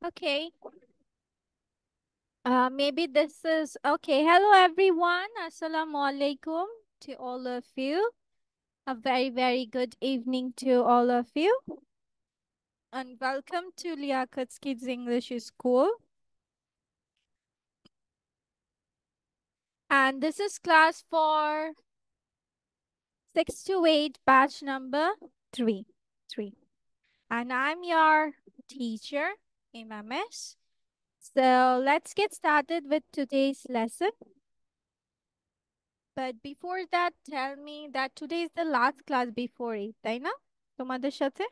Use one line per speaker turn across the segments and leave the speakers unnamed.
Okay. Maybe this is okay. Hello, everyone. Assalamu alaikum to all of you. A very, very good evening to all of you. And welcome to Liakat's Kids English School. And this is class for 6 to 8, batch number 3. And I'm your teacher, Imamesh. So let's get started with today's lesson. But before that, tell me that today is the last class before 8, তাই না? তোমাদের সাথে?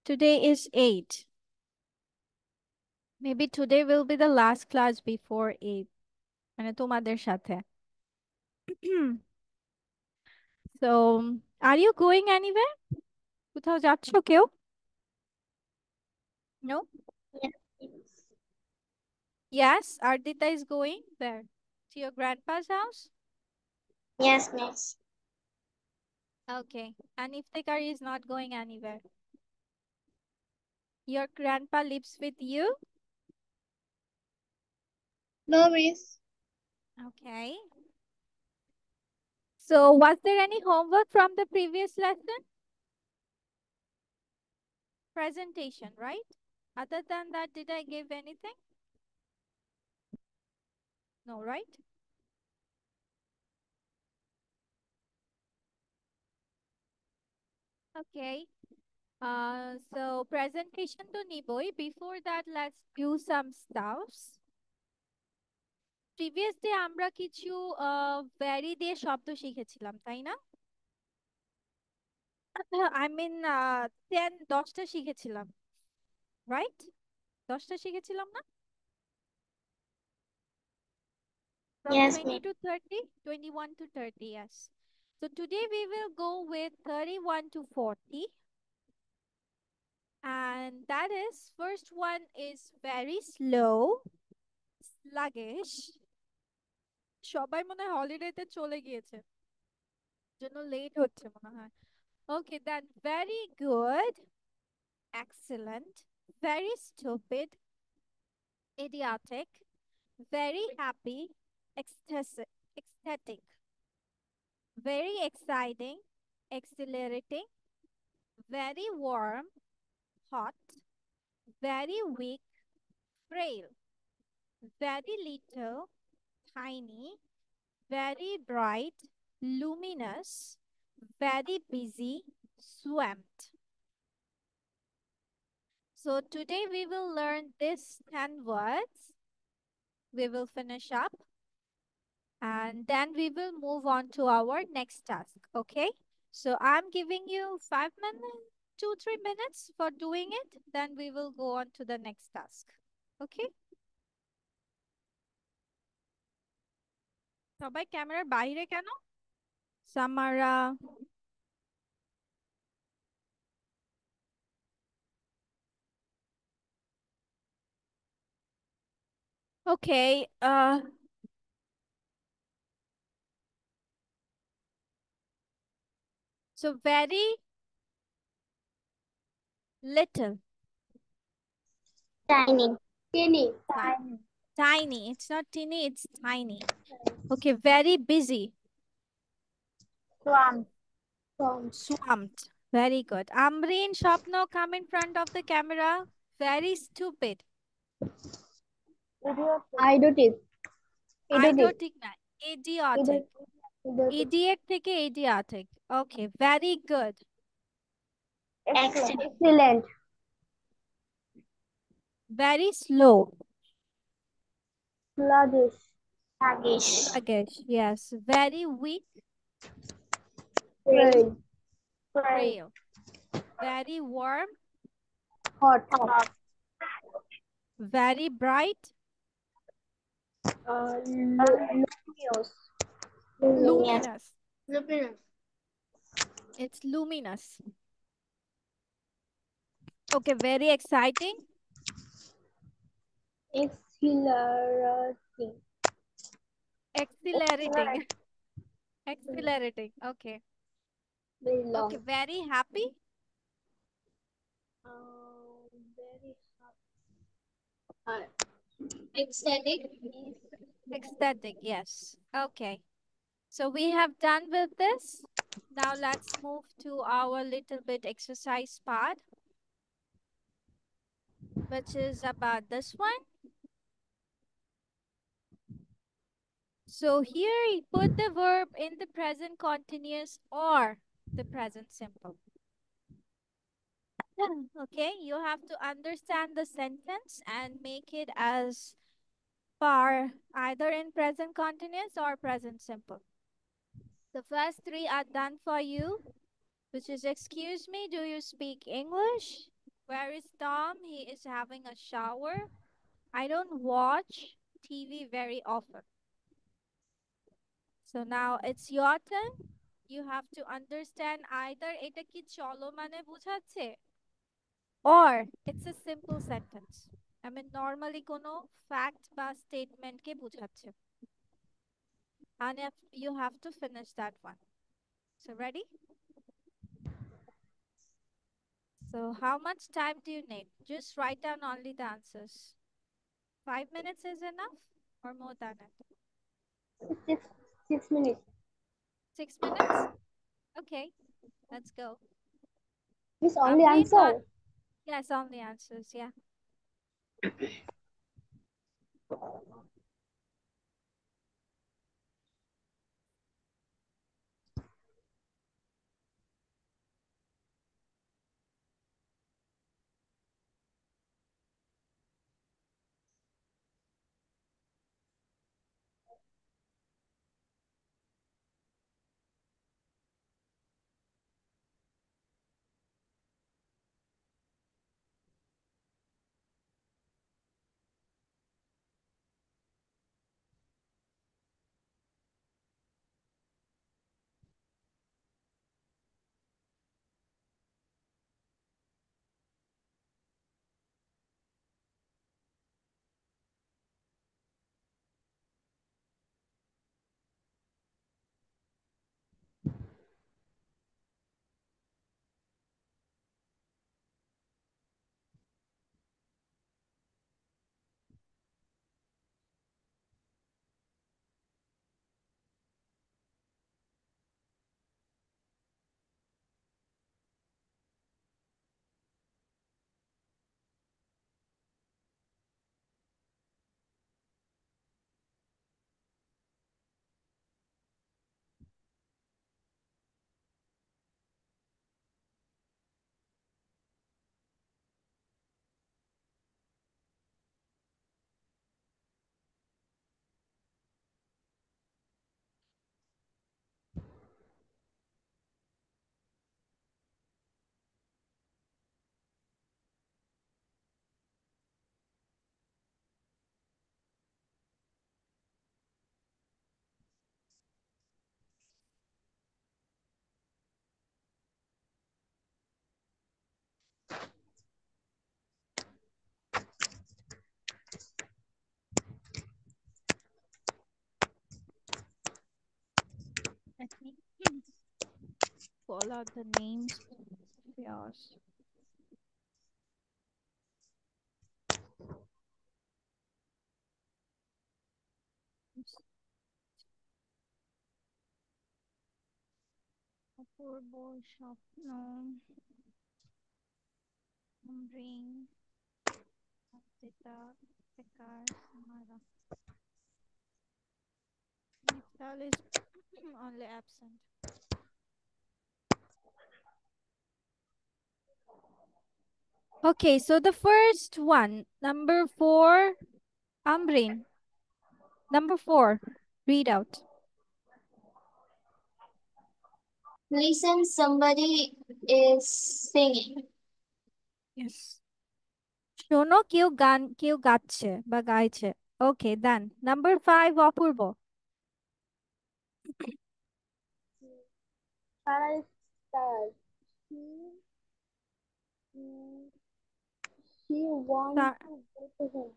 Today is 8. Maybe today will be the last class before 8. মানে তোমাদের সাথে. So, are you going anywhere? কোথাও যাচ্ছ কেউ? No? Yes, Ardita is going where? To your grandpa's house?
Yes, miss.
Okay. And Iftikhar is not going anywhere. Your grandpa lives with you?
No, miss.
Okay. So, was there any homework from the previous lesson? Presentation, right? Other than that, did I give anything? No, right? Okay. So presentation to Niboy. Before that, let's do some stuffs. Previous day আমরা কিছু very দিয়ে শব্দ শিখেছিলাম, তাই না? I mean 10টা শিখেছিলাম, right? 10টা শিখেছিলাম না? From
Yes,
20
miss.
to 30, 21 to 30, yes. So today we will go with 31 to 40. And that is, first one is very slow, sluggish. সবাই মনে হয় হলিডেতে চলে গিয়েছে, জন্য লেট হচ্ছে মনে হয়। Okay, then very good, excellent, very stupid, idiotic, very happy, ecstatic, very exciting, exhilarating, very warm, hot, very weak, frail, very little, tiny, very bright, luminous, very busy, swamped. So today we will learn these 10 words. We will finish up and then we will move on to our next task. Okay. So I'm giving you 5 minutes, 2-3 minutes for doing it. Then we will go on to the next task. Okay. সবাই ক্যামেরার বাইরে কেন? Samara. Okay. So very little.
Tiny. Tiny.
Tiny. Tiny. It's not teeny, it's tiny. Okay, very busy.
Swamp. Swamp.
Swamped. Very good. Amreen, Shapno, come in front of the camera. Very stupid.
Idiotic.
Idiotic na. Idiotic.
Idiotic.
Idiot থেকে idiotic. Okay, very good.
Excellent.
Very slow.
Sluggish. Sluggish.
Sluggish. Yes. Very weak.
Frail.
Frail. Very warm.
Hot.
Very bright.
Luminous.
Luminous.
Luminous.
It's luminous. Okay, very exciting.
Exhilarating.
Exhilarating. Exhilarating. Okay.
Very long.
Okay, very happy.
Very happy. Uh, ecstatic.
Ecstatic, yes. Okay. So we have done with this. Now let's move to our little bit exercise part, which is about this one. So here you put the verb in the present continuous or the present simple. Okay, you have to understand the sentence and make it as par either in present continuous or present simple. The first three are done for you, which is excuse me, do you speak English? Where is Tom? He is having a shower. I don't watch TV very often. So now it's your turn. You have to understand either এটা কি চলো মানে বোঝাচ্ছে or it's a simple sentence. I mean normally কোনো fact বা statement কে বোঝাচ্ছে. And if you have to finish that one. So ready? So how much time do you need? Just write down only the answers. 5 minutes is enough or more than it?
6 minutes.
6 minutes? Okay, let's go.
Miss only
Amreen,
answer.
yes, only answers, yeah. Let me call out the names of yours. অপূর্ব, স্বপ্ন, ring, Aksita, Vikas, Samara. Miftal is only absent. Okay, so the first one, number 4, Amrin. Number 4, read out.
Listen, somebody is singing.
Yes. শোনো কেউ গাচ্ছে বা গাইছে। Okay, done. Number 5, Apurba.
Sarah is tired. Mm, she wants
তা-
to go to home.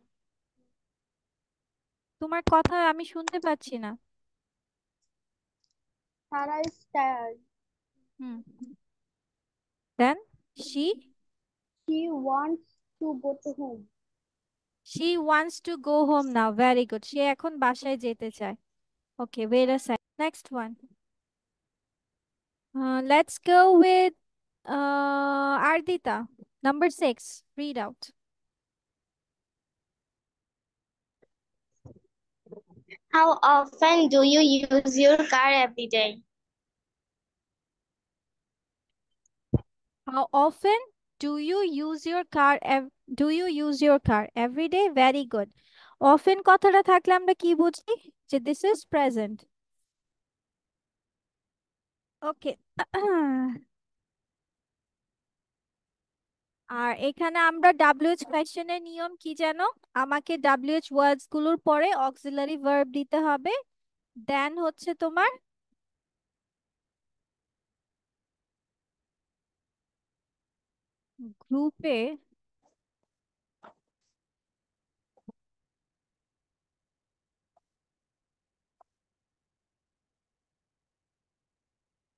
তোমার কথা আমি শুনতে পাচ্ছি না।
Sarah is tired.
Hmm. Then she
She wants to go to home.
She wants to go home now. Very good. সে এখন বাসায় যেতে চায়. Okay, wait a second. Next one. Let's go with Ardita. Number 6. Read out.
How often do you use your car every day?
How often do you use your car? Do you use your car every day? Very good. Often কথাটা থাকলে আমরা কি বুঝি? যে this is present. Okay. আর এখানে আমরা WH কোয়েশ্চেনের নিয়ম কি জানো? আমাকে WH ওয়ার্ডস গুলোর পরে অক্সিলারি ভার্ব দিতে হবে, দেন হচ্ছে তোমার গ্রুপে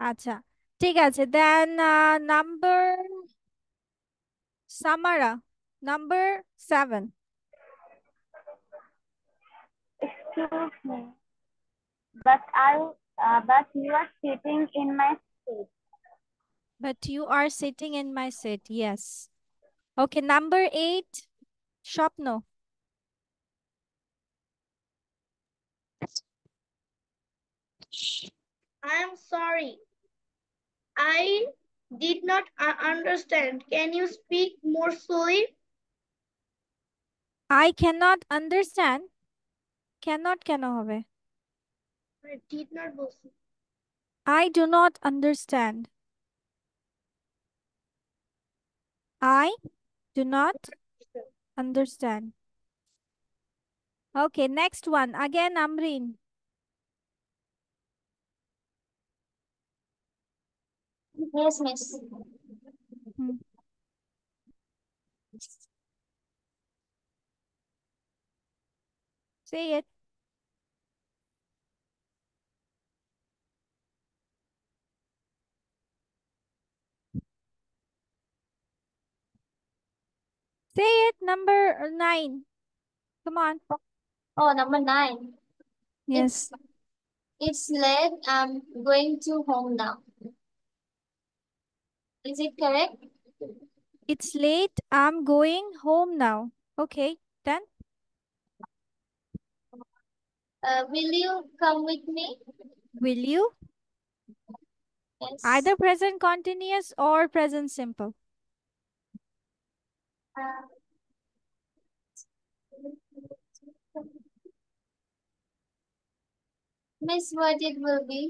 আচ্ছা ঠিক আছে, দেন number সামারা, number 7.
Excuse me, but you are sitting in my seat.
But you are sitting in my seat. Yes. Okay, number 8. স্বপ্ন.
I am sorry. I did not understand. Can you speak more slowly?
I cannot understand. Cannot কেন হবে?
I did not বলছি।
I do not understand. I do not understand. Okay, next one. Again, Amreen.
Yes, miss.
Hmm. Say it. Say it. Number 9. Come on.
Oh, number 9.
Yes.
It's late. I'm going to home now. Is it correct?
It's late. I'm going home now. Okay, then
Will you come with me?
will you?
Yes.
Either present continuous or present simple.
Uh, Miss, what it will be?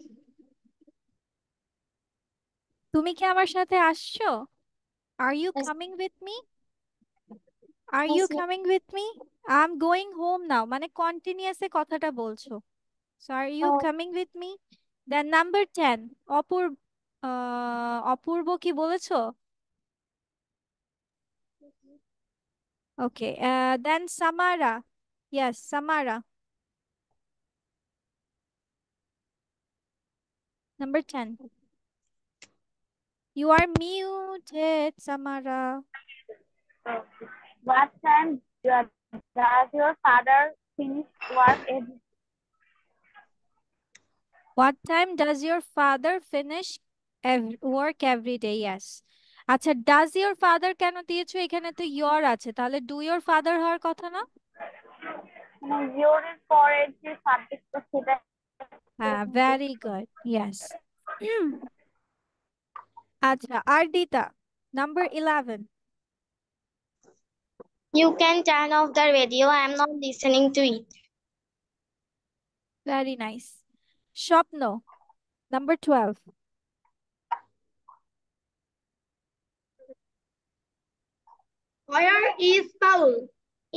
তুমি কি আমার সাথে আসছো? Are you
Yes.
coming with me? Are
Yes,
you
miss.
coming with me? I'm going home now. মানে continuous এ কথাটা বলছো. So are you
Oh,
coming with me? Then number 10. অপূর্ব কি বলেছো? Okay. Then Samara. Yes, Samara. Number 10. You are muted, Samara.
What time does your father finish work every
What time does your father finish work every day? Yes. আচ্ছা, does your father কেন দিয়েছো? এখানে তো your আছে, তাহলে do your father হওয়ার কথা না?
your পরে যে সাবজেক্ট সেটা
হ্যাঁ, very good. Yes. আচ্ছা, Ardita, number 11.
You can turn off the radio. I am not listening to it.
Very nice. স্বপ্ন, number 12.
Where is Paul?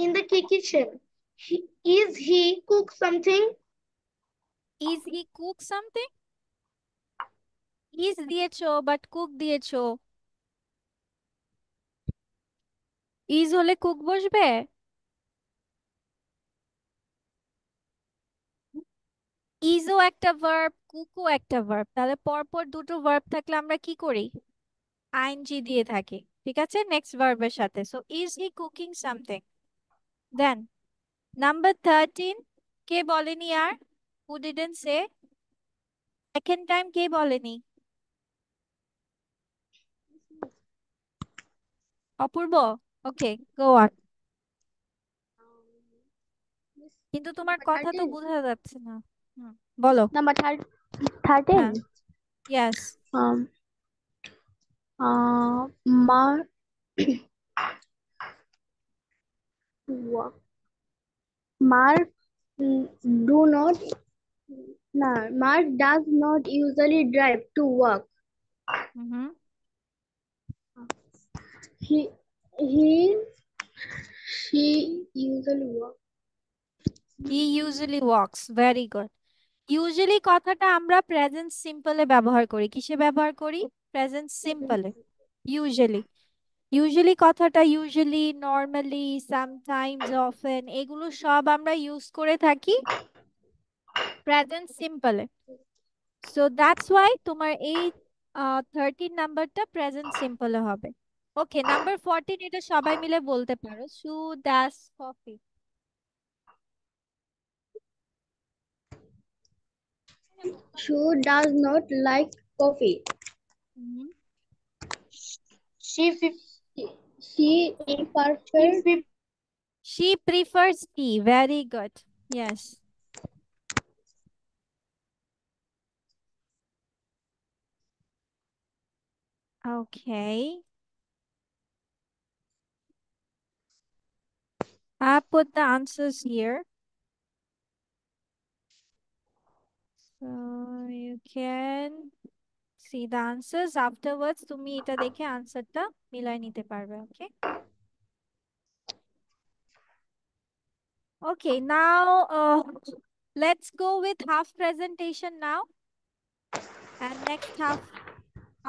In the kitchen. Is he cook something?
Is he cook something? Is দিয়েছো but cook দিয়েছো। is হলে cook বসবে? ইজও একটা verb, কুকও একটা verb, তাহলে পরপর দুটো ভার্ব থাকলে আমরা কি করি? আইএনজি দিয়ে থাকি। ঠিক আছে, নেক্সট ভার্বের সাথে। So is he cooking something? Then number 13, কে বলেনি আর? Who didn't say? Second time কে বলেনি? অপূর্ব? Okay, go on. কিন্তু তোমার কথা তো বোঝা যাচ্ছে না। বলো।
Number 13.
হ্যাঁ, yes.
Mark Mark do not Mark does not usually drive to work.
Mm-hmm.
He he she usually work.
He usually walks. Very good. Usually কথাটা আমরা প্রেজেন্ট সিম্পলে ব্যবহার করি। কিসে ব্যবহার করি? প্রেজেন্ট সিম্পলে। Usually. Usually কথাটা usually, normally, sometimes, often এগুলো সব আমরা ইউজ করে থাকি প্রেজেন্ট সিম্পলে। সো দ্যাটস ওয়াই তোমার এই 13 নাম্বারটা প্রেজেন্ট সিম্পলে হবে। ওকে, নাম্বার 14 এটা সবাই মিলে বলতে পারো। সু ডাস coffee.
She does not like coffee.
She
She prefers
She prefers tea. Very good. Yes. Okay. I put the answers here. So you can see the answers afterwards. তুমি এটা দেখে আনসারটা মিলাই নিতে পারবে। Okay. Okay, now let's go with half presentation now and next half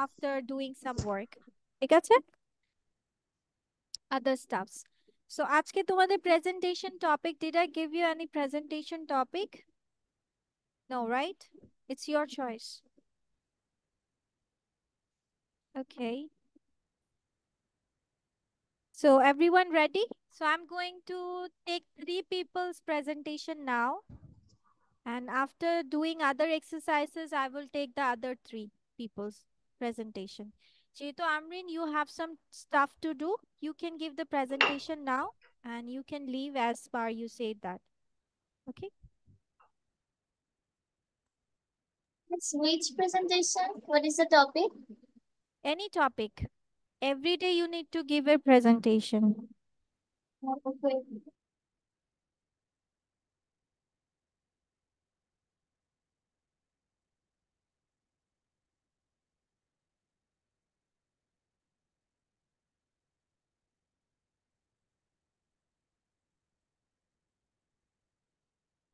after doing some work. ঠিক আছে? Other stuffs. So আজকে তোমাদের presentation topic, did I give you any presentation topic? No, right? It's your choice. Okay. So everyone ready? So I'm going to take 3 people's presentation now. And after doing other exercises, I will take the other 3 people's presentation. Cheto Amrin, you have some stuff to do. You can give the presentation now and you can leave as per you said that. Okay?
Which presentation? What is the topic?
Any topic. Every day you need to give a presentation.
Okay.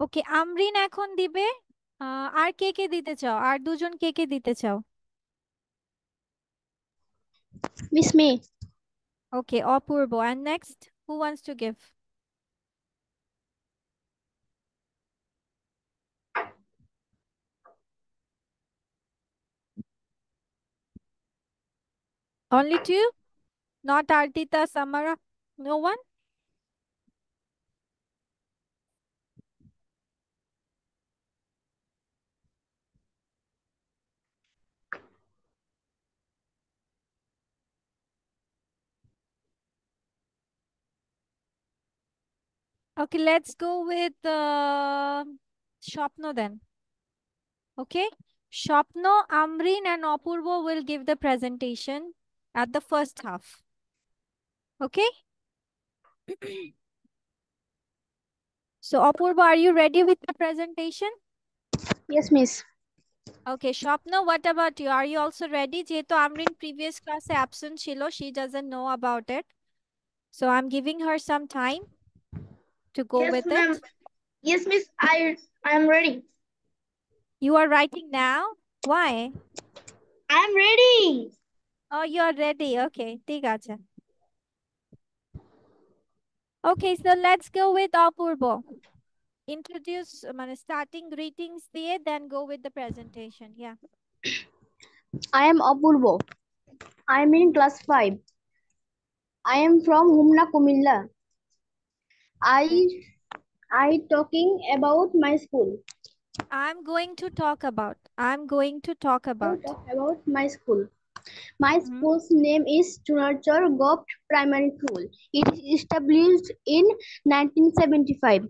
ওকে, আমরিন এখন দিবে। আর কে কে দিতে চাও? আর দুজন কে কে দিতে চাও?
Miss me.
Okay, Apurba. And next, who wants to give? Only 2? Not Artita, Samara? No one? Okay, let's go with Shopno then. Okay, Shopno, Amreen and Apurvo will give the presentation at the first half. Okay? So Apurva, are you ready with the presentation?
Yes, miss.
Okay, Shopno, what about you? Are you also ready? যেহেতু Amreen previous class absent ছিল, she doesn't know about it. So I'm giving her some time to go
Yes,
with
ma'am.
it.
Yes, miss. I am ready.
You are writing now? Why?
I am ready.
Oh, you are ready. Okay, ঠিক আছে. Okay, so let's go with Apurvo. Introduce, starting greetings দিয়ে, then go with the presentation. Yeah.
I am Apurvo. I am in class 5. I am from Humna, Kumilla. I talking about my school.
I'm going to talk about. I'm going to talk about.
Talk about my school. My
Mhm.
school's name is Chunarchar Gopt Primary School. It is established in 1975.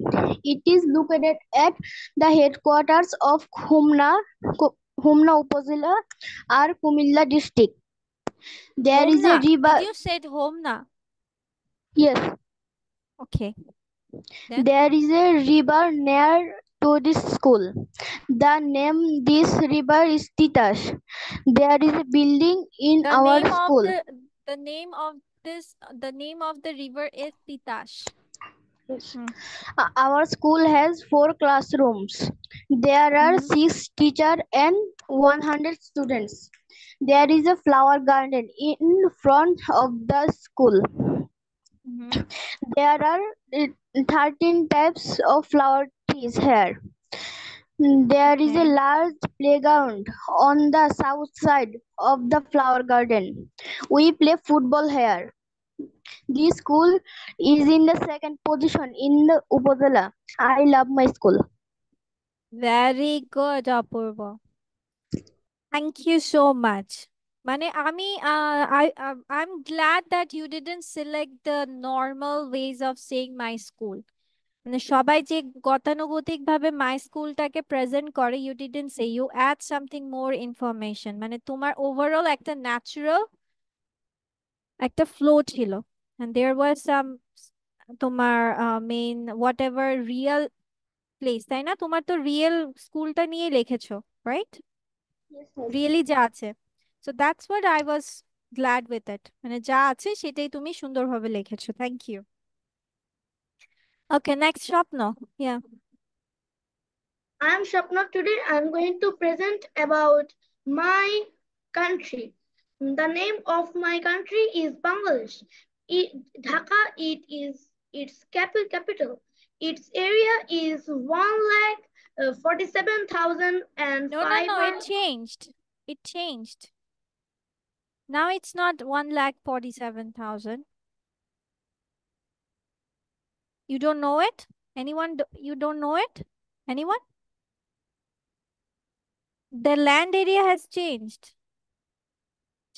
It is located at the headquarters of Humna Upazila or Kumilla district. There is a
Homna. Did
river.
you said Homna?
Yes,
Okay. Then
there is a river near to this school. The name this river is Titash. There is a building in
the
our
name of
school.
the name of the name of the river is Titash.
Yes.
Hmm.
Our school has 4 classrooms. There are
Mhm.
6 teachers and 100 students. There is a flower garden in front of the school.
Mhm.
There are 13 types of flower trees here. There is a
Okay.
large playground on the south side of the flower garden. We play football here. This school is in the second position in the Upazila. I love my school.
Very good, Apurva. Thank you so much. মানে আমি I'm glad that you didn't select the normal ways of saying my school. মানে সবাই যে গতানুগতিক ভাবে my স্কুলটাকে present করে, you didn't say, you add something more information, মানে তোমার ওভারঅল একটা ন্যাচারাল একটা ফ্লো ছিল, এন্ড দেয়ার ওয়াজ সাম তোমার main what ever real place, তাই না? তোমার তো রিয়েল স্কুলটা নিয়ে লিখেছো, রাইট?
Yes, yes.
রিয়েলি যা আছে, so that's what I was glad with it, মানে যা আছে সেটাই তুমি সুন্দরভাবে লিখেছো। Thank you. ওকে, নেক্সট স্বপ্ন। ইয়া।
I am Shapna. Today I am going to present about my country. The name of my country is Bangladesh. Dhaka, it is its capital. Its area is 1,47,005.
No, it changed. It changed. Now it's not 1,47,000. You don't know it? Anyone? You don't know it? Anyone? The land area has changed.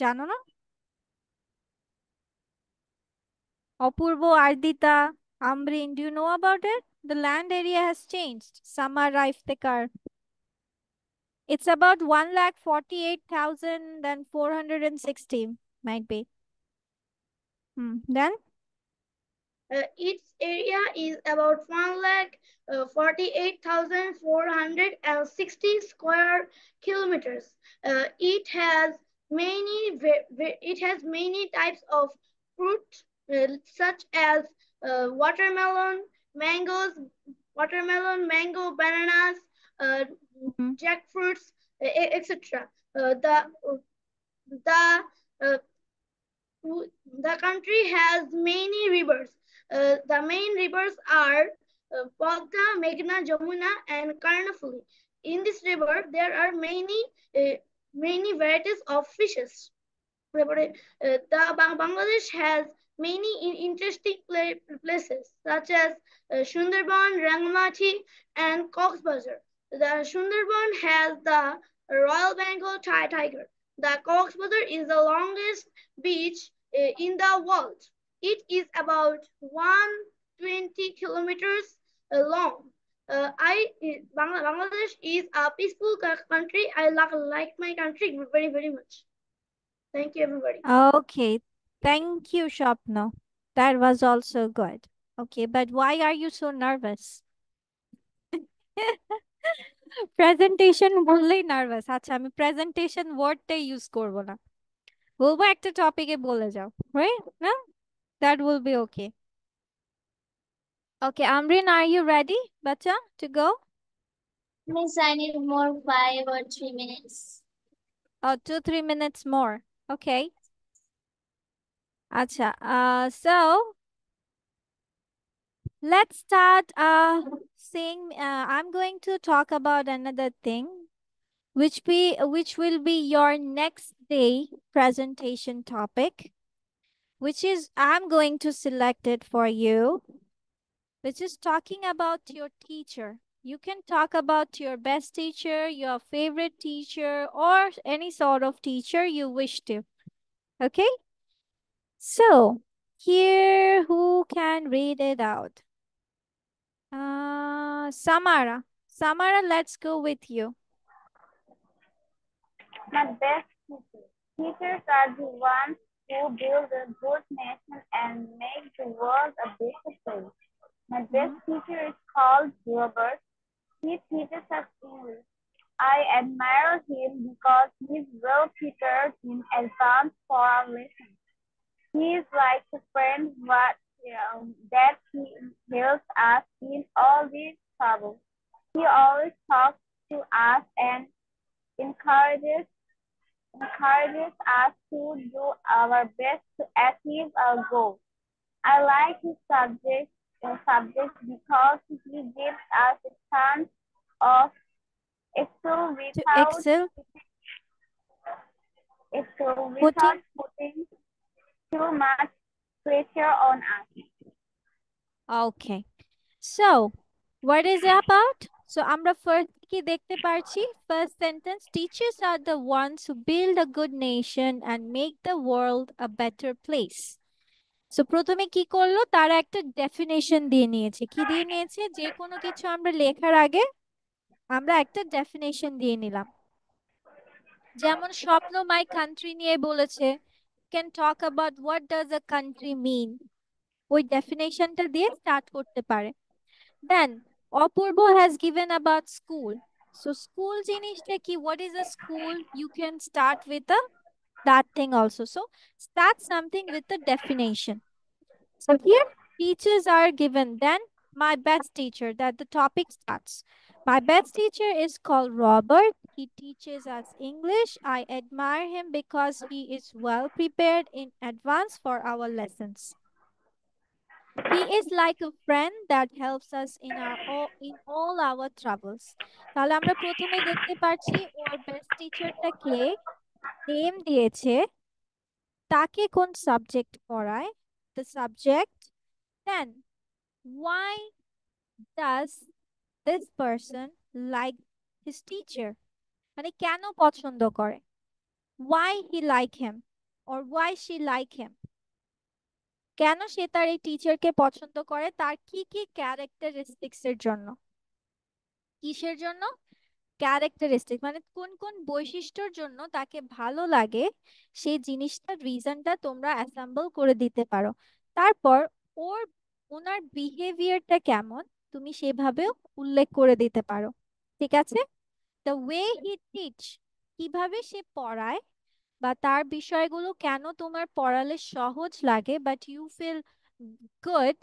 জানো না? অপূর্ব, Ardita, Ambreen, do you know about it? The land area has changed. Samar, Iftikhar. It's about 1,48,460 might be. Then?
Its area is about 1,48,460 square kilometers. It has many types of fruit, such as watermelon, mango, bananas, uh,
Mhm.
jackfruits, etc. The uh, the country has many rivers. The main rivers are Padma, Meghna, Jamuna, and Karnafuli. In this river, there are many varieties of fishes. Bangladesh has many interesting places such as Sundarban, Rangamati, and Cox's Bazar. The Sundarban has the Royal Bengal tiger. The Cox's Bazar is the longest beach in the world. It is about 120 kilometers long. Bangladesh is a peaceful country. I like my country very, very much. Thank you, everybody.
Okay. Thank you, Shapna. That was also good. Okay, but why are you so nervous? Presentation বললেই nervous. আচ্ছা, আমি presentation ওয়ার্ডটাই use করব না, বলবো একটা টপিকে বলে যাও, রাইট? না, that will be okay. Okay, Amrin, are you ready বাচ্চা to go?
Miss, I need more 5 or 3 minutes.
Oh, 2-3 minutes more. Okay. আচ্ছা, so let's start saying I'm going to talk about another thing which will be your next day presentation topic, which is I'm going to select it for you. which is talking about your teacher. You can talk about your best teacher, your favorite teacher, or any sort of teacher you wish to. Okay? So, here, who can read it out? Samara. Samara, let's go with you.
My best teachers. Teachers are the ones who build a good nation and make the world a better place. My best teacher is called Robert. He teaches us English. I admire him because he's well prepared in advance for our lessons. He is like a friend that he helps us in all these troubles. He always talks to us and encourages us to do our best to achieve our goals. I like his subject because he gives us a chance of excel
To excel,
without putting too much pressure on us.
Okay. So, what is it about? So, আমরা first কি দেখতে পারছি? First sentence, teachers are the ones who build a good nation and make the world a better place. So, প্রথমে কি করলো? তারা একটা definition দিয়ে নিয়েছে। কি দিয়ে নিয়েছে? যে কোনো কিছু আমরা লেখার আগে আমরা একটা ডেফিনেশন দিয়ে নিলাম। যেমন স্বপ্ন মাই কান্ট্রি নিয়ে বলেছে, can talk about what does a country mean, ওই ডেফিনেশনটা দিয়ে স্টার্ট করতে পারে। Then Apurba has given about school. So school জিনিসটা কি, what is a school, you can start with a that thing also. So start something with the definition. So here teachers are given. Then my best teacher, that the topic starts. My best teacher is called Robert. He teaches us English. I admire him because he is well prepared in advance for our lessons. He is like a friend that helps us in all our troubles. তাহলে আমরা প্রথমে দেখতে পাচ্ছি ওর best টিচারটা কে, name দিয়েছে, তাকে কোন subject পড়ায়, the subject. Then why does this person like his teacher, মানে কেন পছন্দ করে, why he like him or why she like him, কেন সে তার এই টিচারকে পছন্দ করে, তার কি কি ক্যারেক্টারিস্টিক্স এর জন্য, কিসের জন্য, ক্যারেক্টারিস্টিক মানে কোন কোন বৈশিষ্ট্যর জন্য তাকে ভালো লাগে, সেই জিনিসটার রিজনটা তোমরা অ্যাসেম্বল করে দিতে পারো। তারপর ওনার বিহেভিয়ারটা কেমন তুমি সেভাবেও উল্লেখ করে দিতে পারো। ঠিক আছে? দ্য ওয়ে হি টিচ, কিভাবে সে পড়ায় বা তার বিষয়গুলো কেন তোমার পড়ালে সহজ লাগে, বাট ইউ ফিল গুড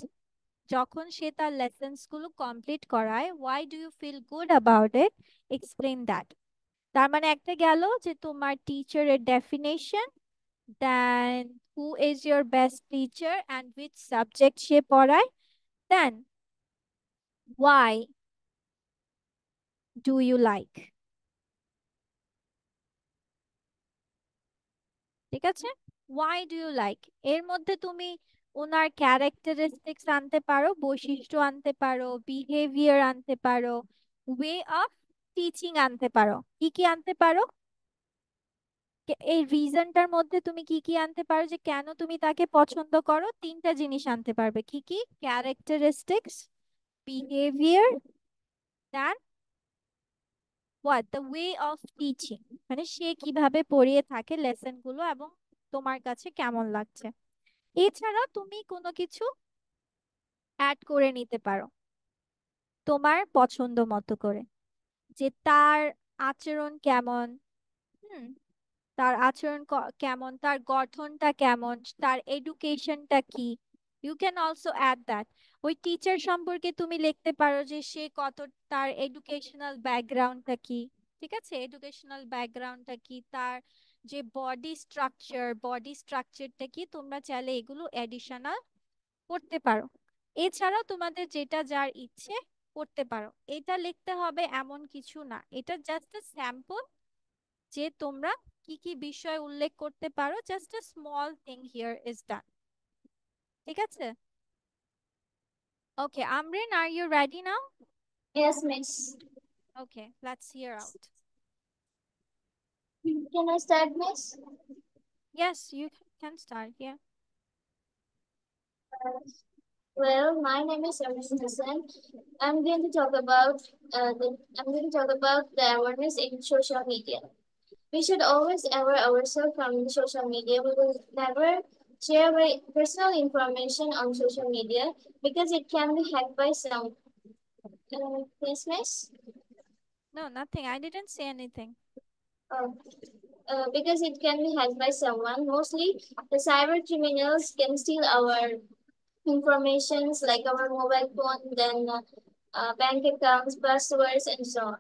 যখন সে তার লেসন্স গুলো কমপ্লিট করায়, why do you feel good about it, explain that. তার মানে একটা গেল যে তোমার টিচারের definition, then who is your best teacher and which subject সে পড়ায়, then why do you like. ঠিক আছে? ওয়াই ডু ইউ লাইক, এর মধ্যে তুমি ওনার ক্যারেক্টারিস্টিক্স আনতে পারো, বৈশিষ্ট্য আনতে পারো, বিহেভিয়ার আনতে পারো, ওয়ে অফ টিচিং আনতে পারো। কি কি আনতে পারো? এই রিজনটার মধ্যে তুমি কি কি আনতে পারো যে কেন তুমি তাকে পছন্দ করো? তিনটা জিনিস আনতে পারবে। কি কি? Characteristics, behaviour, then what, the way of teaching, মানে সে কিভাবে পড়িয়ে থাকে লেসন গুলো এবং তোমার কাছে কেমন লাগছে। এছাড়াও তুমি কোনো কিছু অ্যাড করে নিতে পারো তোমার পছন্দ মতো করে, যে তার আচরণ কেমন, হুম, তার আচরণ কেমন, তার গঠনটা কেমন, তার এডুকেশনটা কি। You can also add that. ওই টিচার সম্পর্কে তুমি লিখতে পারো যে সে কত, তার এডুকেশনাল ব্যাকগ্রাউন্ডটা কি। ঠিক আছে? এডুকেশনাল ব্যাকগ্রাউন্ডটা কি, তার যে বডি স্ট্রাকচারটা কি, তোমরা চাইলে এগুলো এডিশনাল করতে পারো। এছাড়াও তোমাদের যেটা যার ইচ্ছে করতে পারো। এটা লিখতে হবে এমন কিছু না, এটা জাস্ট আ স্যাম্পল যে তোমরা কি কি বিষয় উল্লেখ করতে পারো। Just a small thing here is done. ঠিক আছে? Okay, Amrin, are you ready now?
Yes, miss.
Okay, let's hear out.
Can I start, miss?
Yes, you can start. Yeah.
Uh, Well, my name is Arvind Hassan. I'm going to talk about I'm going to talk about the awareness in social media. We should always aware ourselves from the social media. We will never share our personal information on social media because it can be hacked by some. Please, miss.
No, nothing. I didn't say anything.
Uh, because it can be hacked by someone. Mostly, the cyber criminals can steal our informations like our mobile phone, then bank accounts, passwords, and so on.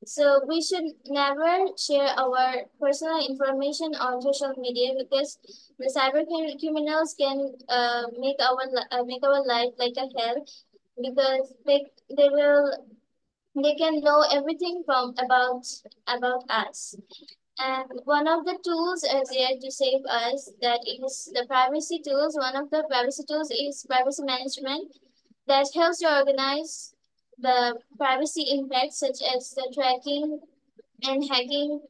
So we should never share our personal information on social media because the criminals can make our life like a hell because they can know everything from about us. And one of the tools are there to save us, that is the privacy tools. One of the privacy tools is privacy management that helps you organize the privacy impacts such as the tracking and hacking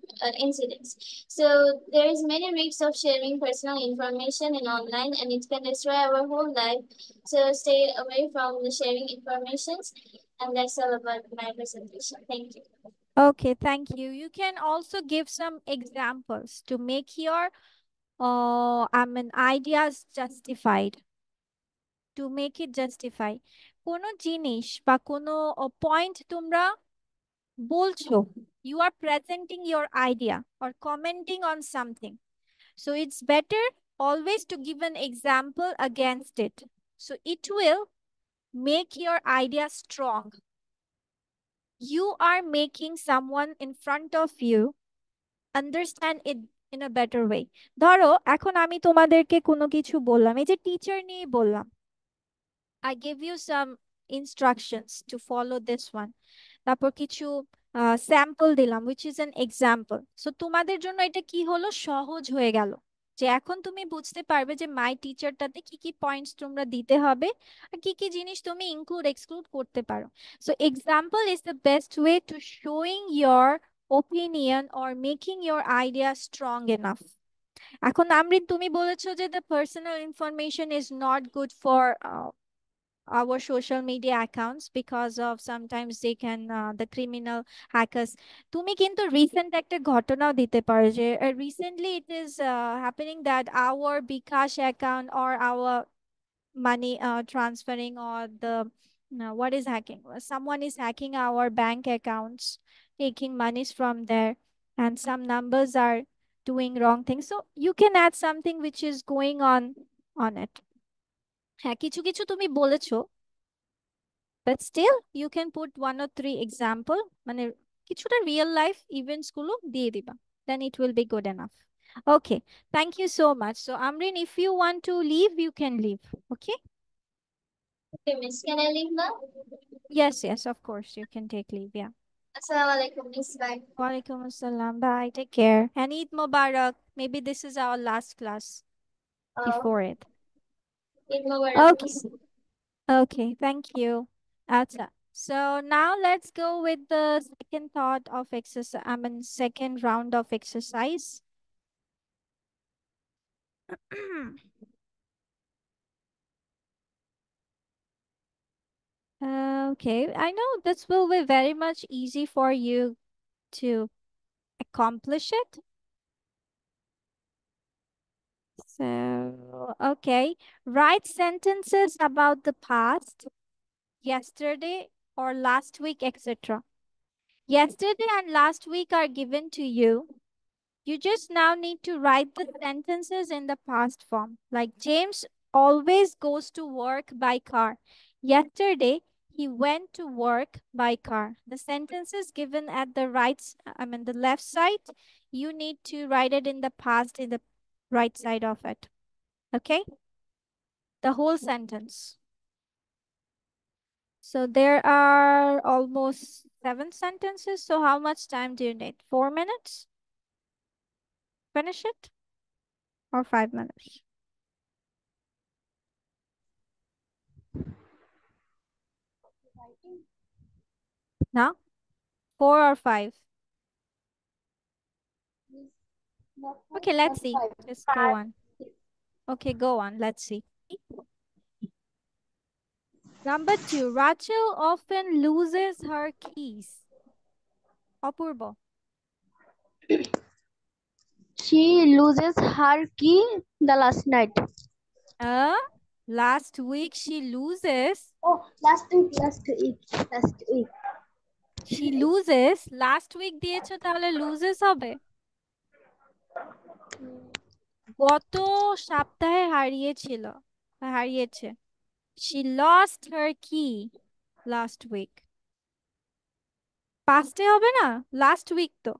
incidents. So there is many risks of sharing personal information in online and it can destroy our whole life. So stay away from the sharing informations, and that's all about my presentation. Thank you.
Okay, thank you. You can also give some examples to make your ideas justified. To make it justify. কোনো জিনিস বা কোনো point তোমরা বলছো, you are presenting your idea or commenting on something. So it's better always to give an example against it. So it will make your idea strong. You are making someone in front of you understand it in a better way. ধরো এখন আমি তোমাদেরকে কোনো কিছু বললাম, এই যে teacher নিয়ে বললাম, I give you some instructions to follow this one. তারপর কিছু স্যাম্পল দিলাম which is an example. So তোমাদের জন্য এটা কি হলো, সহজ হয়ে গেল যে এখন তুমি বুঝতে পারবে যে মাই টিচারটাতে কি কি পয়েন্টস তোমরা দিতে হবে আর কি কি জিনিস তুমি ইনক্লুড এক্সক্লুড করতে পারো. So example is the best way to showing your opinion or making your idea strong enough. এখন আমরিন তুমি বলেছো যে the personal information is not good for our social media accounts because of sometimes they can the criminal hackers. তুমি কিন্তু recent একটা ঘটনাও দিতে পারো যে recently it is happening that our bikash account or our money transferring or the what is hacking, someone is hacking our bank accounts, taking monies from there, and some numbers are doing wrong things. So you can add something which is going on it. হ্যাঁ, কিছু কিছু তুমি বলেছো, but still you can put one or three example, মানে কিছুটা real life events গুলো দিয়ে দিবা, then it will be good enough. Okay, thank you so much. So Amrin, if you want to leave, you can leave. Okay.
Okay, miss. Can I leave now?
Yes, yes, of course you can take leave. Yeah.
Assalamualaikum, miss. Bye.
Walaikum assalam. Bye, take care and Eid Mubarak. Maybe this is our last class before it.
Eid Mubarak,
Okay.
miss.
Okay, thank you. Acha. So now let's go with the second thought of exercise. Second round of exercise. Okay, I know this will be very much easy for you to accomplish it. So, okay, write sentences about the past, yesterday, or last week, etc. Yesterday and last week are given to you. You just now need to write the sentences in the past form. Like James always goes to work by car. Yesterday, he went to work by car. The sentences given at the the left side, you need to write it in the past in the right side of it. Okay? The whole sentence. So there are almost 7 sentences. So how much time do you need? 4 minutes? Finish it? Or 5 minutes? Now, 4 or 5? Okay, let's see. Just go on. Okay, go on. Let's see. Number 2, Rachel often loses her keys. Apurbo.
She loses her key the last night.
Last week she loses.
Oh, last week.
She loses. Last week দিয়েছো তাহলে loses হবে। গত সপ্তাহে হারিয়েছে। She lost her key last week. পাস্টে হবে না? Last week তো।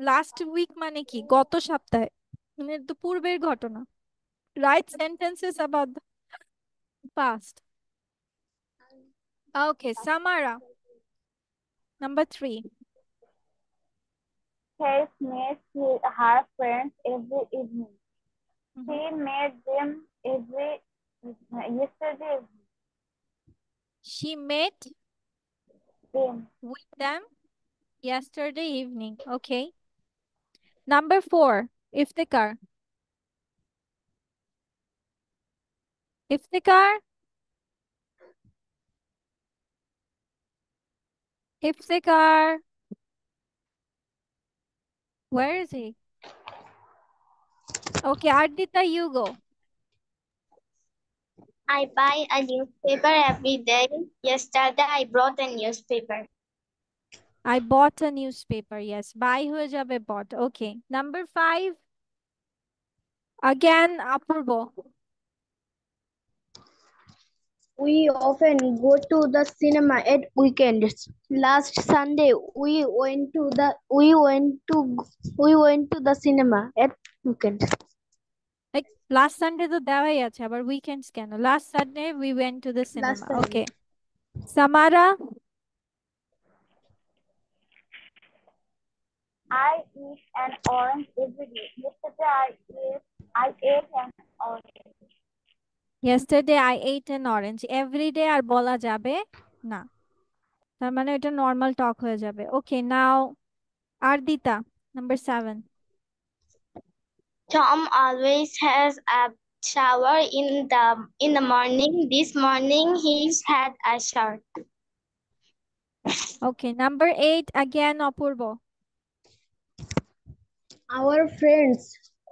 Last week মানে কি? গত সপ্তাহে। মানে তো পূর্বের ঘটনা। Write sentences about the past. Okay, Samara. Number 3.
Kate meets her friends every evening.
Mhm.
She met them yesterday evening.
She met
Them.
with them yesterday evening. Okay. Number 4. Iftikhar. Iftikhar. Iftikhar. Where is he? Okay, Ardita, you go.
I buy a newspaper every day. Yesterday I brought a newspaper.
I bought a newspaper. Yes. Buy হয়ে যাবে bought. Okay. Number 5. Again, Apurbo.
We often go to the cinema at weekends. Last Sunday we went to the cinema at weekends.
Like last Sunday তো দেওয়াই আছে আবার weekends কেন? Last Sunday we went to the cinema.
Sunday.
Okay. Samara.
I eat an orange every day. Yesterday I ate an orange.
Yesterday I ate an orange. Every day আর বলা যাবে না। তার মানে এটা normal talk হয়ে যাবে। Okay, now Ardita, number 7.
Tom always has a shower in the morning. This morning he's had a shower.
Okay, number 8, again Apurbo.
Our friends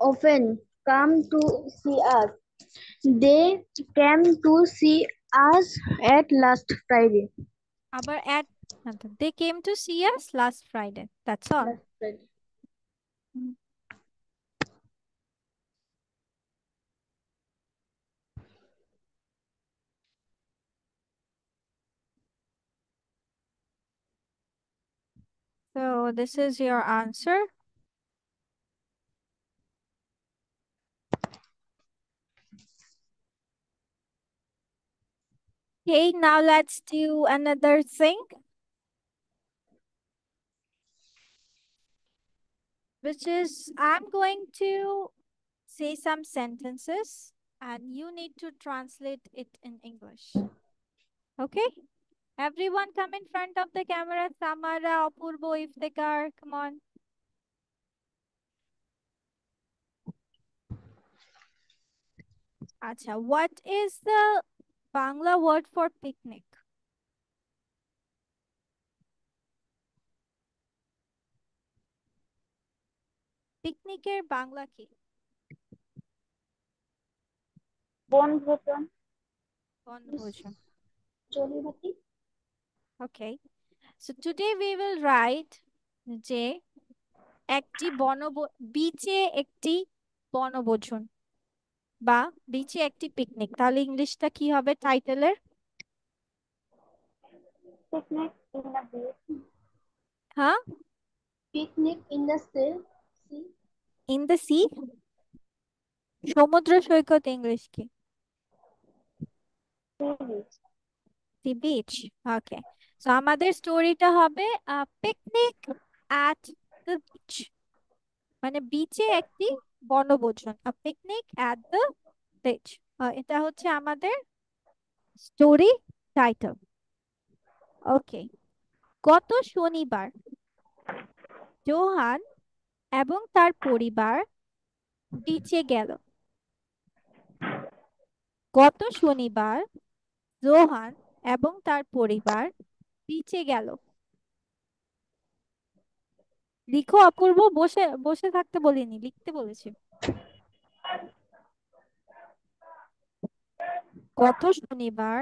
often come to see us. They came to see us at last Friday.
আবার at they came to see us last Friday. That's all.
Last Friday.
Mm. So this is your answer. Okay, now let's do another thing, which is I'm going to say some sentences and you need to translate it in English. Okay? Everyone come in front of the camera. Samara, Apurbo, Iftikhar, come on. Acha, what is the Bangla word for picnic? পিকনিকের বাংলা কি?
বনভোজন।
বনভোজন।
জমিবাতি।
Okay. So today we will write যে একটি বিচে একটি বনভোজন বা বিচে একটি পিকনিক। তাহলে ইংলিশটা কি হবে টাইটেলের?
Picnic in the beach.
হ্যাঁ?
Picnic in the sea.
In the sea? সমুদ্র সৈকত ইংলিশ কি?
Sea beach.
The beach. Okay. So আমাদের স্টোরিটা হবে পিকনিক at the beach. মানে বিচে একটি বনভোজন। A picnic at the beach. এটা হচ্ছে আমাদের স্টোরি টাইটেল। ওকে, গত শনিবার জোহান এবং তার পরিবার বিচে গেল। গত শনিবার জোহান এবং তার পরিবার বিচে গেল। লিখো অপূর্ব, বসে বসে থাকতে বলিনি, লিখতে বলেছি। গত শনিবার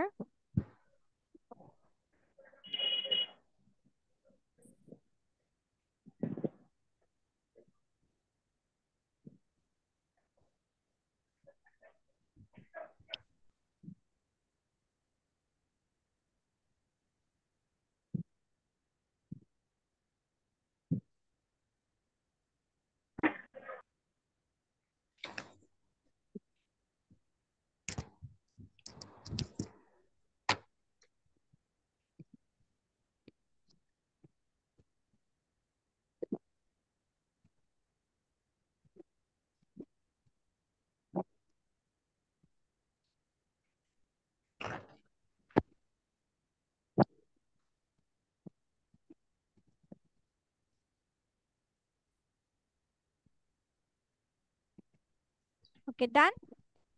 ওকে, ডান।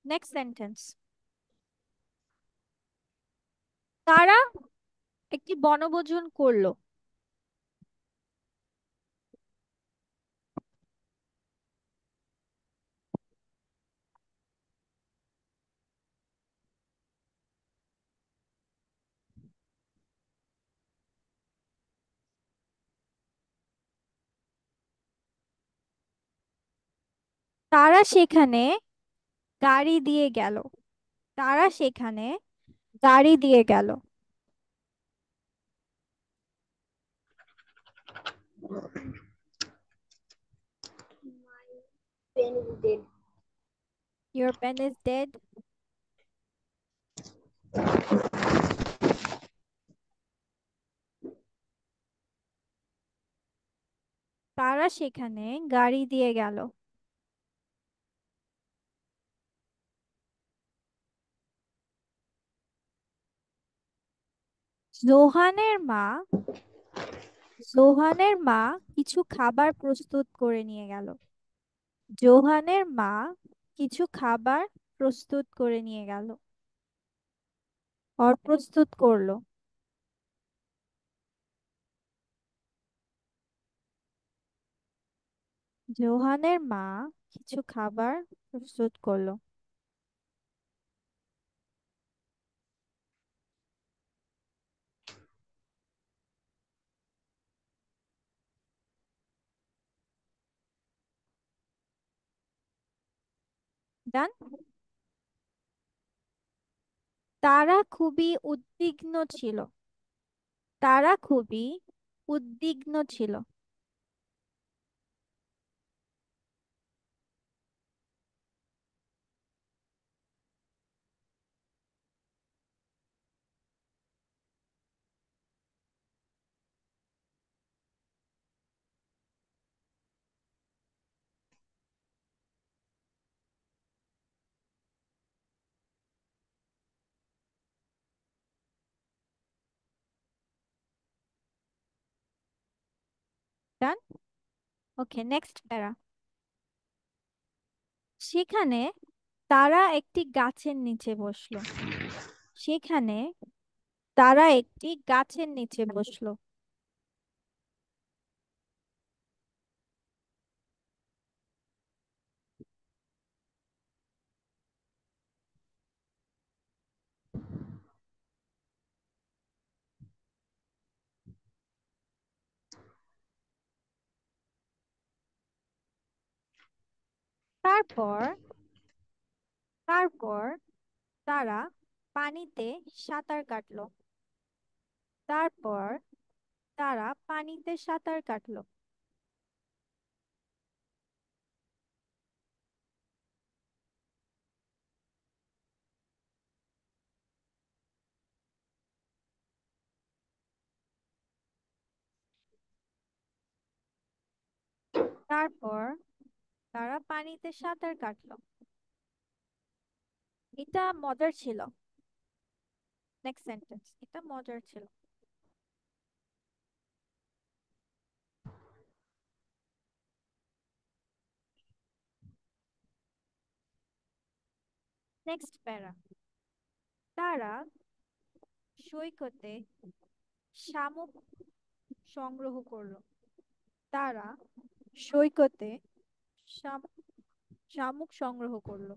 Next sentence. তারা একটি বনভোজন করলো। তারা সেখানে গাড়ি দিয়ে গেল। তারা সেখানে গাড়ি দিয়ে গেল।
Pen is dead.
Your pen is dead. তারা সেখানে গাড়ি দিয়ে গেল। জোহানের মা জোহানের মা কিছু খাবার প্রস্তুত করে নিয়ে গেল। জোহানের মা কিছু খাবার প্রস্তুত করে নিয়ে গেল, প্রস্তুত করলো। জোহানের মা কিছু খাবার প্রস্তুত করলো। ডান। তারা খুবই উদ্বিগ্ন ছিল। তারা খুবই উদ্বিগ্ন ছিল। ডান। ওকে, নেক্সট প্যারা। সেখানে তারা একটি গাছের নিচে বসলো। সেখানে তারা একটি গাছের নিচে বসলো। তারপর তারপর তারা পানিতে সাঁতার কাটলো। তারপর তারা পানিতে সাঁতার কাটলো। তারপর তারা পানিতে সাঁতার কাটলো। এটা মজার ছিল। নেক্সট সেন্টেন্স, এটা মজার ছিল। নেক্সট প্যারা। তারা সৈকতে শামুক সংগ্রহ করলো। তারা সৈকতে শামুক সংগ্রহ করলো।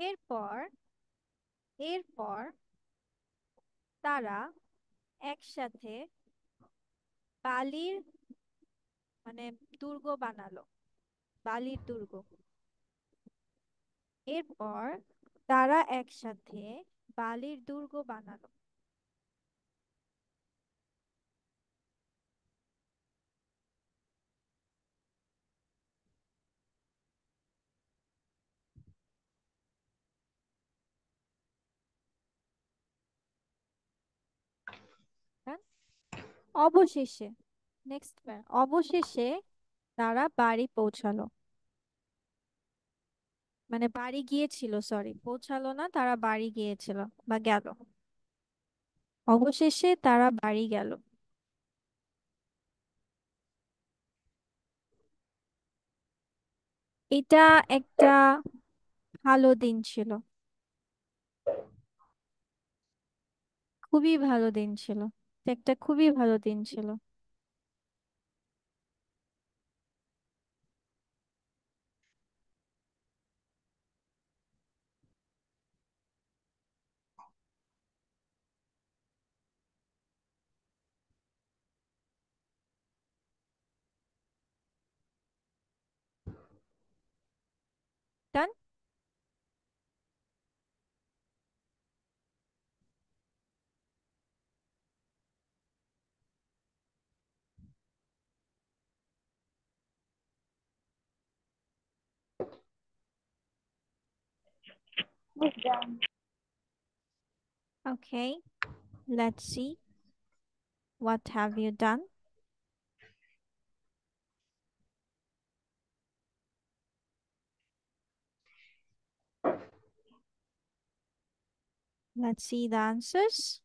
এরপর এরপর তারা একসাথে বালির মানে দুর্গ বানালো, বালির দুর্গ। এরপর তারা একসাথে বালির দুর্গ বানালো। হ্যাঁ? অবশেষে নেক্সট অবশেষে তারা বাড়ি পৌঁছালো, মানে বাড়ি গিয়েছিল, সরি পৌঁছালো না, তারা বাড়ি গিয়েছিল বা গেল। অবশেষে তারা বাড়ি গেল। এটা একটা ভালো দিন ছিল, খুবই ভালো দিন ছিল। এটা একটা খুবই ভালো দিন ছিল। Done?
It's done.
Okay, let's see. What have you done? Let's see the answers.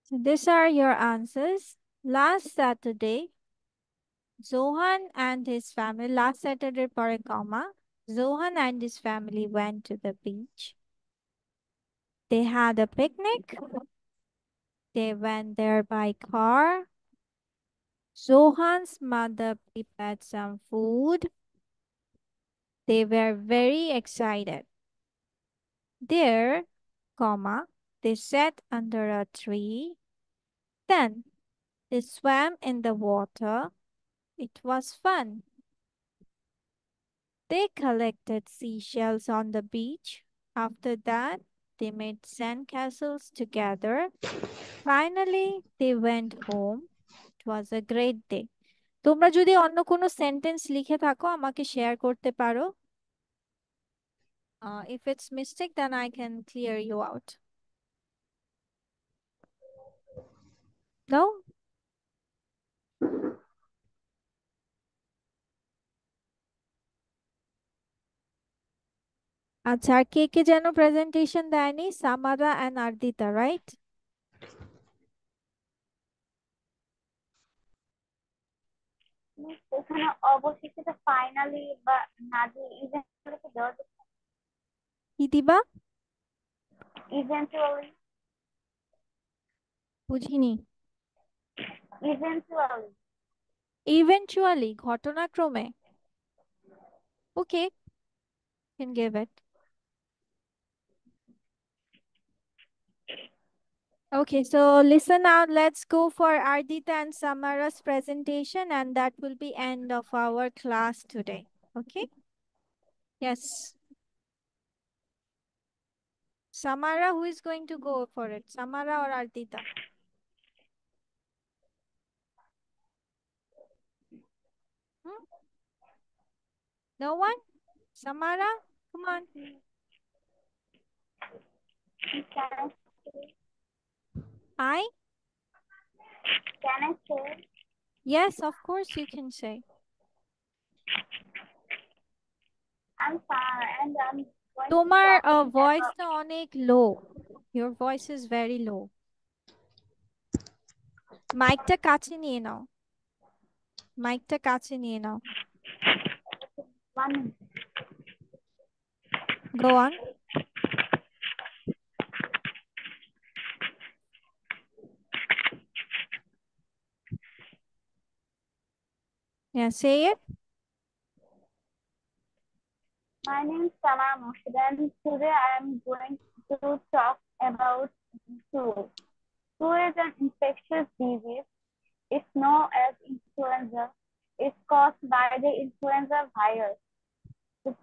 So these are your answers. Last Saturday, Zohan and his family, last Saturday for a comma, Zohan and his family went to the beach. They had a picnic. They went there by car. Zohan's mother prepared some food. They were very excited. There, comma, they sat under a tree. Then they swam in the water. It was fun. They collected seashells on the beach. After that, they made sandcastles together. Finally, they went home. It was a great day. তোমরা যদি অন্য কোনো sentence লিখে থাকো আমাকে share করতে পারো। If it's mistake, then I can clear you out. No? আচ্ছা, আর কে কে যেন প্রেজেন্টেশন দেয়নি? সামারা অ্যান্ড আরদিতা, রাইট?
এখানে অবশেষে ফাইনালি বা নাজি ইভেন্টুয়ালি দেওয়া যাবে।
কি দিবা?
ইভেন্টুয়ালি
বুঝিনি।
ইভেন্টুয়ালি
ইভেন্চুয়ালি, ঘটনাক্রমে। ওকে, can give it. Okay, so listen out. Let's go for Ardita and Samara's presentation, and that will be end of our class today. Okay? Yes. Samara, who is going to go for it? Samara or Ardita? Hmm? No one? Samara, come on.
Can
I?
I say?
Yes, of course you can say.
I'm fine, and I'm going to
তোমার
talking
ভয়েসটা অনেক লো। Your voice is very low. মাইকটা কাছে নিয়ে নাও। মাইকটা কাছে নিয়ে নাও।
one minute.
Go on. Yeah, say it.
My name is Samar Moshid, and today I am going to talk about flu. Flu is an infectious disease. It's known as influenza. It's caused by the influenza virus. The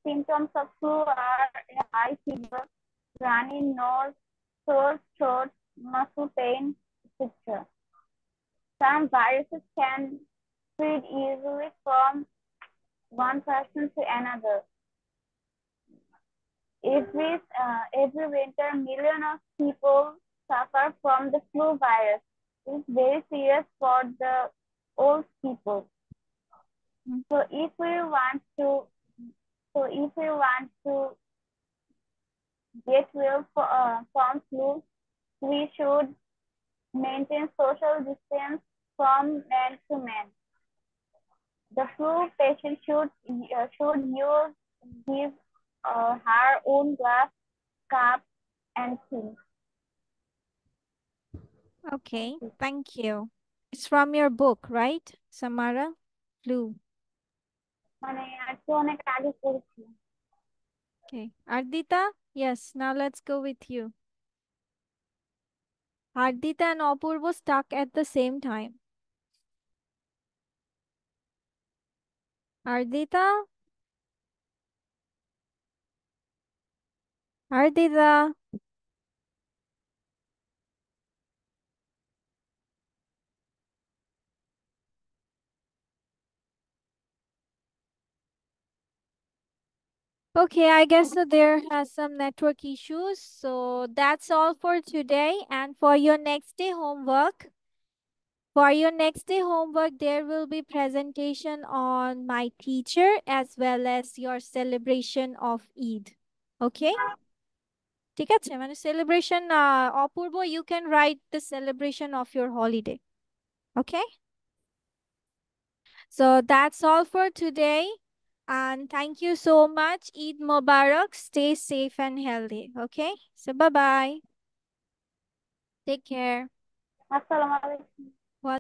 symptoms of flu are a high fever, runny nose, sore throat, muscle pain, etc. Some viruses can spread easily from one person to another. Every winter, millions of people suffer from the flu virus. It's very serious for the old people. So if we want to get well from flu, we should maintain social distance from man to man. The flu patient should use his or her own glass, cup, and things.
Okay, thank you. It's from your book, right, Samara? Flu.
মানে আজকে অনেক আগে পড়েছি।
Okay. Ardita? Yes, now let's go with you. Ardita and Apurva stuck at the same time. Ardita? Ardita? Okay, I guess so there has some network issues. So that's all for today. And for your next day homework, there will be presentation on my teacher as well as your celebration of Eid. Okay? ঠিক আছে মানে celebration Apurva, you can write the celebration of your holiday. Okay? So that's all for today. And thank you so much. Eid Mubarak. Stay safe and healthy. Okay? So bye-bye. Take care.
আসসালামু আলাইকুম।